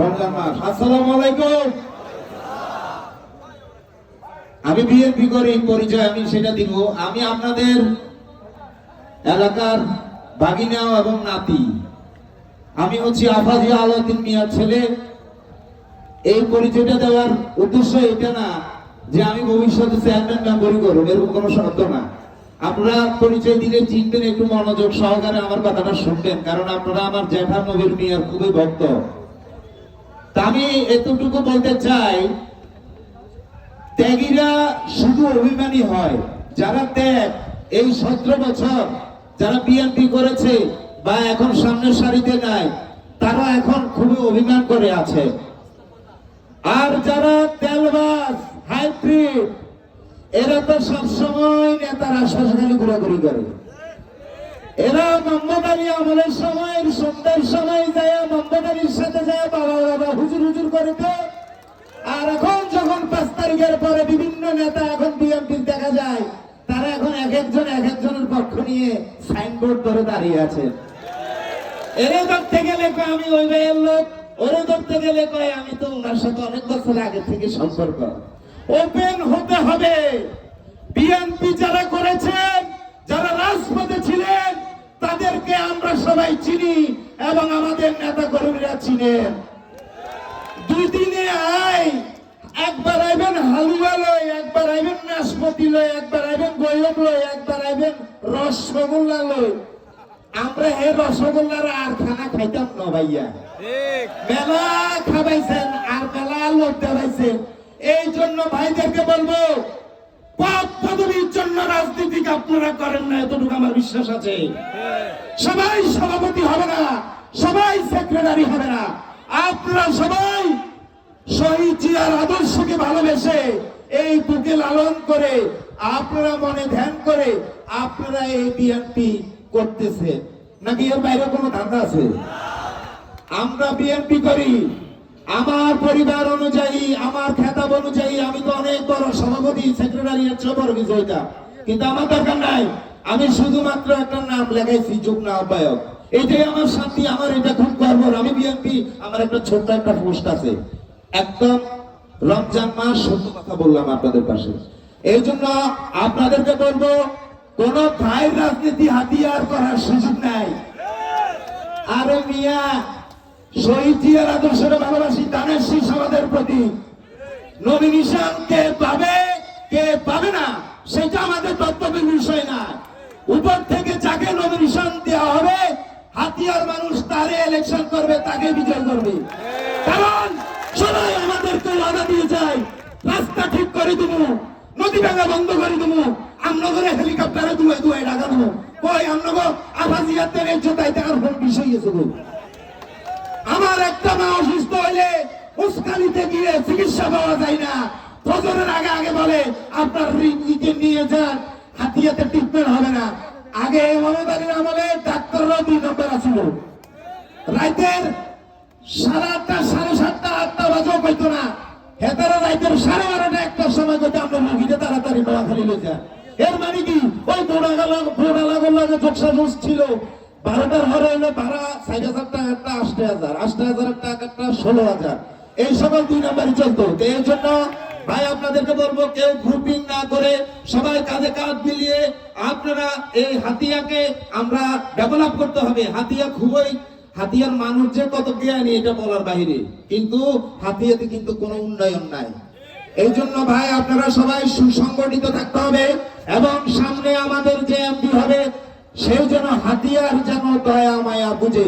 রমজান মাস। আসসালামু আলাইকুম। আমি বিএনপি করি, পরিচয় আমি সেটা দিব। আমি আপনাদের এলাকার ভাগিনা এবং নাতি। আমি হচ্ছি আফাজি আলাউদ্দিন মিয়ার ছেলে। এই পরিচয়টা দেওয়ার উদ্দেশ্য এটা না যে আমি ভবিষ্যতে চেয়ারম্যান মেম্বরই করব, এরকম কোনো শর্ত না। আপনারা পরিচয় দিলে চিনবেন, একটু মনোযোগ সহকারে আমার কথাটা শুনবেন, কারণ আপনারা আমার জ্যাঠা নবীর মিয়ার খুবই ভক্ত। তা আমি এতটুকু বলতে চাই, ত্যাগীরা শুধু অভিমানী হয়। যারা ত্যাগ এই 17 বছর যারা বিএনপি করেছে বা এখন সামনের সারিতে নাই, তারা এখন খুবই অভিমান করে আছে। আর যারা তেলবাজ হাইব্রিড, এরা তো সবসময় নেতার আশ্বাস খালি ঘোরাঘুরি করে। এরা মোহাম্মদ আলী আমলের সময় সন্ধ্যার সময় যায় মোহাম্মদ আলীর সাথে যায় বাবা বাবা হুজুর হুজুর করে তো। আর এখন যখন 5 তারিখের পরে বিভিন্ন নেতা এখন বিএনপি দেখা যায়, তারা এখন এক একজনের পক্ষ নিয়ে সাইনবোর্ড ধরে দাঁড়িয়ে আছে। এরা ধরতে গেলে আমি ওই ভাইয়ের লোক, ওরা ধরতে গেলে কয় আমি তো ওনার সাথে অনেক বছর আগে থেকে সম্পর্ক। ওপেন হতে হবে। বিএনপি যারা করেছেন, যারা রাজপথে ছিলেন, তাদেরকে আমরা সবাই চিনি এবং আমাদের নেতা কর্মীরা চিনেন। 2 দিনে আয়, একবার আইবেন হালুয়া লই, একবার আইবেন নাশপাতি লই, একবার আইবেন গয়ম লই, একবার আইবেন রসগোল্লা লই। আমরা এই রসগোল্লার আর খানা খাইতাম না ভাইয়া, মেলা খাবাইছেন আর মেলা লোক দেখাইছেন। এই জন্য ভাইদেরকে বলবো, পদ পদবীর জন্য রাজনীতি আপনারা করেন না, এতটুকু আমার বিশ্বাস আছে। সবাই সভাপতি হবে না, সবাই সেক্রেটারি হবে না। আপনারা সবাই শহীদ জিয়ার আদর্শকে ভালোবেসে এই বুকে লালন করে আপনারা মনে ধ্যান করে আপনারা এই বিএনপি করতেছে, নাকি এর বাইরে কোনো ধান্দা আছে? আমরা বিএনপি করি আমার পরিবার অনুযায়ী, আমার খেতাব অনুযায়ী। আমি তো অনেক বড় সভাপতি, সেক্রেটারি, এর চেয়ে বড় কিছু হইতা, কিন্তু আমার দরকার নাই। আমি শুধুমাত্র একটা নাম লেখাইছি, যুগ্ম আহ্বায়ক। এটাই আমার শান্তি, আমার এটা খুব গর্ব। আমি বিএনপি, আমার একটা ছোট্ট একটা পোস্ট আছে। একদম রমজান মাস সত্য কথা বললাম আপনাদের পাশে। এই জন্য আপনাদেরকে বলবো, কোন ভাইয়ের রাজনীতি হাতিয়ার করার সুযোগ নাই। আরে মিয়া, শহীদ জিয়ার আদর্শের ভালোবাসি, দানের শীষ আমাদের প্রতি। নমিনেশন কে পাবে কে পাবে না সেটা আমাদের তত্ত্বের বিষয় না। উপর থেকে যাকে নমিনেশন দেওয়া হবে, হাতিয়ার মানুষ তারে ইলেকশন করবে, তাকে বিজয় করবে। কারণ সবাই আমাদেরকে ওয়াদা দিয়ে যায়, রাস্তা ঠিক করে দেবো, নদী ভাঙা বন্ধ করে দেবো, আমরা করে হেলিকপ্টারে দুয়াই ঢাকা দেবো। কই আমরা আফাজিয়াতের জোতাই দেখার ফোন বিষয় গেছে। আমার একটা মা অসুস্থ হইলে উস্কানিতে গিয়ে চিকিৎসা পাওয়া যায় না, ফজরের আগে আগে বলে আপনার রিংকে নিয়ে যান, হাতিয়াতে ট্রিটমেন্ট হবে না। আগে মমতা আলীর আমলে ডাক্তাররাও 2 নম্বর আছিল। রাতের 8:30, 7:30, 8টা বাজেও পাইতো না। হেতারা রাতের 12:30, 1টার সময় যদি আমরা মুভিতে তাড়াতাড়ি নোয়াখালী লই যান। এর মানে কি, ওই বোড়া লাগে যোগসাজস ছিল। 12টার হরে হইলে ভাড়া 4,000 টাকা, 8,000, 8,000 টাকা, 16,000, এই সকল 2 নম্বরই চলতো। এর জন্য ভাই আপনাদেরকে বলবো, কেউ গ্রুপিং না করে সবাই কাঁধে কাঁধ মিলিয়ে আপনারা এই হাতিয়াকে আমরা ডেভেলপ করতে হবে। হাতিয়ার মানুষ যে কত জ্ঞানী এটা বলার বাইরে, কিন্তু হাতিয়াতে কিন্তু কোনো উন্নয়ন নাই। এই জন্য ভাই আপনারা সবাই সুসংগঠিত থাকতে হবে এবং সামনে আমাদের যে এমপি হবে, সেই জন্য হাতিয়ার যেন দয়া মায়া বুঝে